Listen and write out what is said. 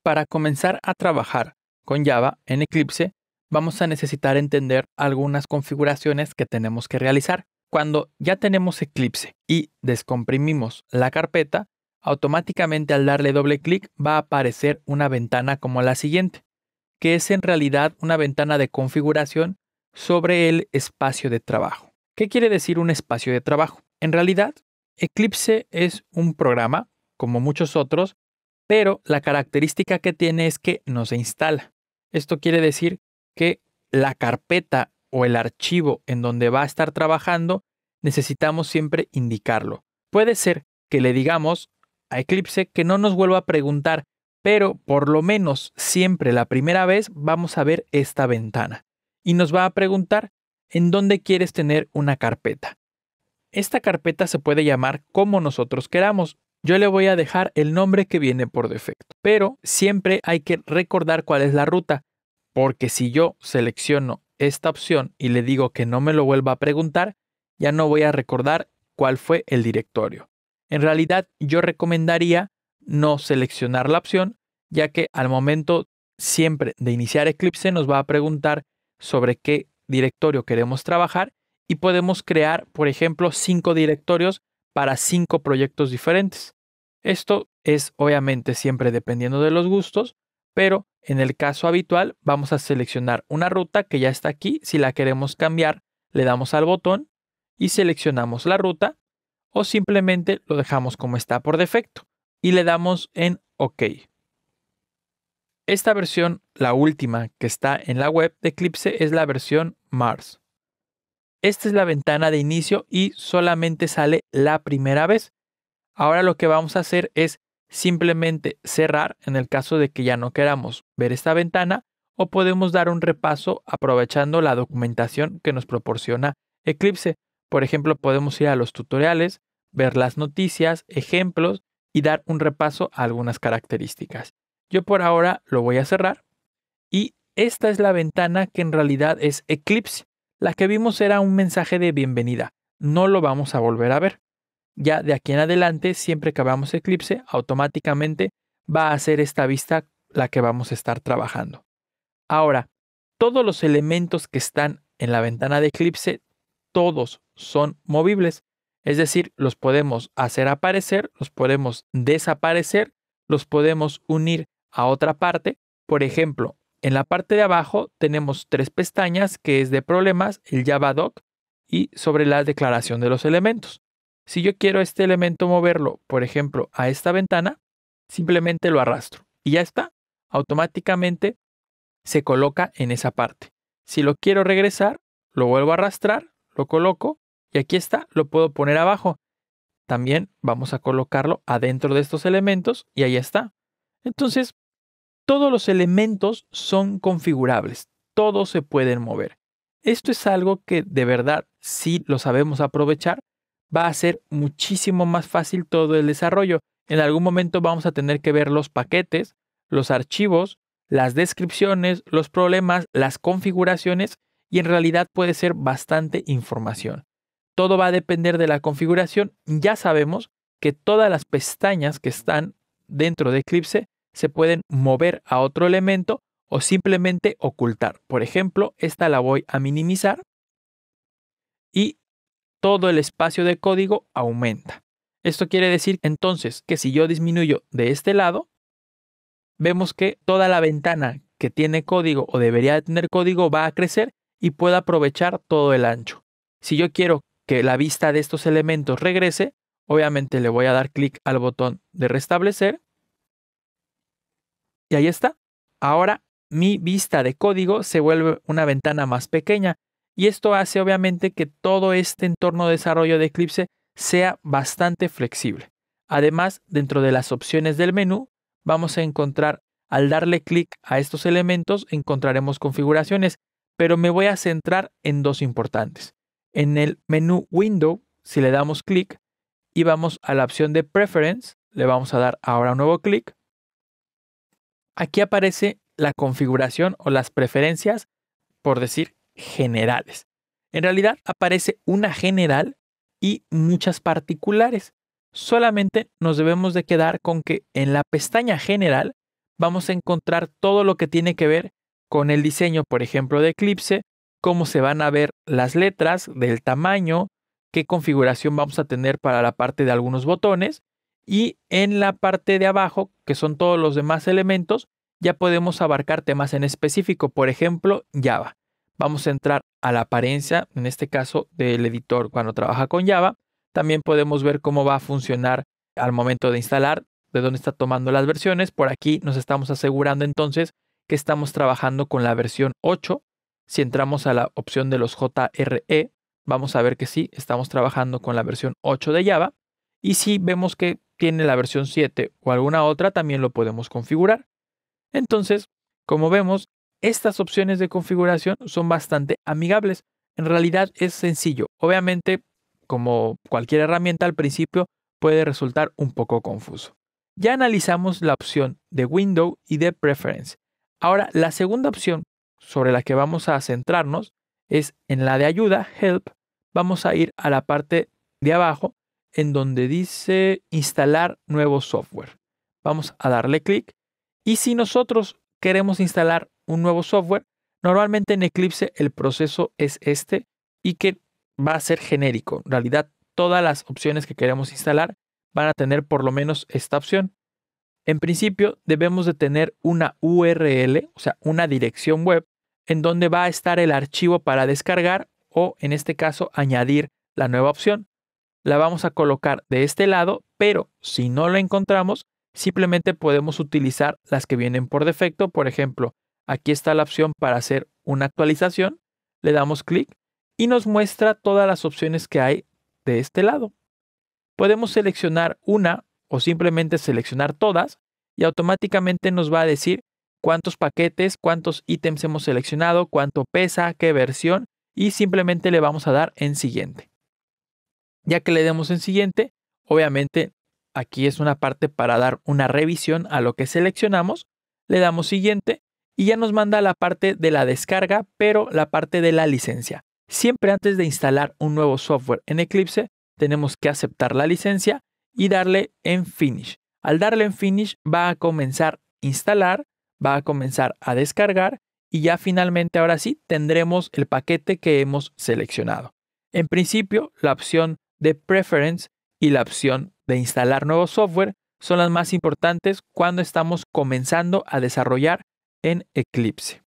Para comenzar a trabajar con Java en Eclipse, vamos a necesitar entender algunas configuraciones que tenemos que realizar. Cuando ya tenemos Eclipse y descomprimimos la carpeta, automáticamente al darle doble clic va a aparecer una ventana como la siguiente, que es en realidad una ventana de configuración sobre el espacio de trabajo. ¿Qué quiere decir un espacio de trabajo? En realidad, Eclipse es un programa, como muchos otros, pero la característica que tiene es que no se instala. Esto quiere decir que la carpeta o el archivo en donde va a estar trabajando necesitamos siempre indicarlo. Puede ser que le digamos a Eclipse que no nos vuelva a preguntar, pero por lo menos siempre la primera vez vamos a ver esta ventana y nos va a preguntar en dónde quieres tener una carpeta. Esta carpeta se puede llamar como nosotros queramos. Yo le voy a dejar el nombre que viene por defecto, pero siempre hay que recordar cuál es la ruta, porque si yo selecciono esta opción y le digo que no me lo vuelva a preguntar, ya no voy a recordar cuál fue el directorio. En realidad, yo recomendaría no seleccionar la opción, ya que al momento siempre de iniciar Eclipse nos va a preguntar sobre qué directorio queremos trabajar y podemos crear, por ejemplo, 5 directorios para 5 proyectos diferentes. Esto es obviamente siempre dependiendo de los gustos, pero en el caso habitual vamos a seleccionar una ruta que ya está aquí. Si la queremos cambiar, le damos al botón y seleccionamos la ruta o simplemente lo dejamos como está por defecto y le damos en OK. Esta versión, la última que está en la web de Eclipse, es la versión Mars. Esta es la ventana de inicio y solamente sale la primera vez. Ahora lo que vamos a hacer es simplemente cerrar en el caso de que ya no queramos ver esta ventana, o podemos dar un repaso aprovechando la documentación que nos proporciona Eclipse. Por ejemplo, podemos ir a los tutoriales, ver las noticias, ejemplos y dar un repaso a algunas características. Yo por ahora lo voy a cerrar y esta es la ventana que en realidad es Eclipse. La que vimos era un mensaje de bienvenida. No lo vamos a volver a ver. Ya de aquí en adelante, siempre que abramos Eclipse, automáticamente va a ser esta vista la que vamos a estar trabajando. Ahora, todos los elementos que están en la ventana de Eclipse, todos son movibles. Es decir, los podemos hacer aparecer, los podemos desaparecer, los podemos unir a otra parte. Por ejemplo, en la parte de abajo tenemos 3 pestañas que es de problemas, el Java Doc y sobre la declaración de los elementos. Si yo quiero este elemento moverlo, por ejemplo, a esta ventana, simplemente lo arrastro y ya está. Automáticamente se coloca en esa parte. Si lo quiero regresar, lo vuelvo a arrastrar, lo coloco y aquí está, lo puedo poner abajo. También vamos a colocarlo adentro de estos elementos y ahí está. Entonces, todos los elementos son configurables, todos se pueden mover. Esto es algo que de verdad, si lo sabemos aprovechar, va a ser muchísimo más fácil todo el desarrollo. En algún momento vamos a tener que ver los paquetes, los archivos, las descripciones, los problemas, las configuraciones y en realidad puede ser bastante información. Todo va a depender de la configuración. Ya sabemos que todas las pestañas que están dentro de Eclipse se pueden mover a otro elemento o simplemente ocultar. Por ejemplo, esta la voy a minimizar y todo el espacio de código aumenta. Esto quiere decir entonces que si yo disminuyo de este lado, vemos que toda la ventana que tiene código o debería de tener código va a crecer y puedo aprovechar todo el ancho. Si yo quiero que la vista de estos elementos regrese, obviamente le voy a dar clic al botón de restablecer y ahí está. Ahora mi vista de código se vuelve una ventana más pequeña y esto hace obviamente que todo este entorno de desarrollo de Eclipse sea bastante flexible. Además, dentro de las opciones del menú, vamos a encontrar, al darle clic a estos elementos, encontraremos configuraciones, pero me voy a centrar en 2 importantes. En el menú Window, si le damos clic y vamos a la opción de Preference, le vamos a dar ahora un nuevo clic. Aquí aparece la configuración o las preferencias, por decir, generales. En realidad aparece una general y muchas particulares. Solamente nos debemos de quedar con que en la pestaña general vamos a encontrar todo lo que tiene que ver con el diseño, por ejemplo, de Eclipse, cómo se van a ver las letras, del tamaño, qué configuración vamos a tener para la parte de algunos botones, y en la parte de abajo, que son todos los demás elementos, ya podemos abarcar temas en específico, por ejemplo, Java. Vamos a entrar a la apariencia, en este caso, del editor cuando trabaja con Java. También podemos ver cómo va a funcionar al momento de instalar, de dónde está tomando las versiones. Por aquí nos estamos asegurando entonces que estamos trabajando con la versión 8. Si entramos a la opción de los JRE, vamos a ver que sí, estamos trabajando con la versión 8 de Java. Y si vemos que tiene la versión 7 o alguna otra, también lo podemos configurar. Entonces, como vemos, estas opciones de configuración son bastante amigables. En realidad es sencillo. Obviamente, como cualquier herramienta al principio, puede resultar un poco confuso. Ya analizamos la opción de Window y de Preference. Ahora, la segunda opción sobre la que vamos a centrarnos es en la de ayuda, Help. Vamos a ir a la parte de abajo en donde dice instalar nuevo software. Vamos a darle clic. Y si nosotros queremos instalar un nuevo software, normalmente en Eclipse el proceso es este y que va a ser genérico. En realidad, todas las opciones que queremos instalar van a tener por lo menos esta opción. En principio, debemos de tener una URL, o sea, una dirección web, en donde va a estar el archivo para descargar o, en este caso, añadir la nueva opción. La vamos a colocar de este lado, pero si no la encontramos, simplemente podemos utilizar las que vienen por defecto. Por ejemplo, aquí está la opción para hacer una actualización. Le damos clic y nos muestra todas las opciones que hay de este lado. Podemos seleccionar una o simplemente seleccionar todas y automáticamente nos va a decir cuántos paquetes, cuántos ítems hemos seleccionado, cuánto pesa, qué versión y simplemente le vamos a dar en siguiente. Ya que le demos en siguiente, obviamente aquí es una parte para dar una revisión a lo que seleccionamos. Le damos siguiente y ya nos manda la parte de la descarga, pero la parte de la licencia. Siempre antes de instalar un nuevo software en Eclipse, tenemos que aceptar la licencia y darle en Finish. Al darle en Finish va a comenzar a instalar, va a comenzar a descargar y ya finalmente ahora sí tendremos el paquete que hemos seleccionado. En principio, la opción de Preference y la opción de instalar nuevo software son las más importantes cuando estamos comenzando a desarrollar en Eclipse.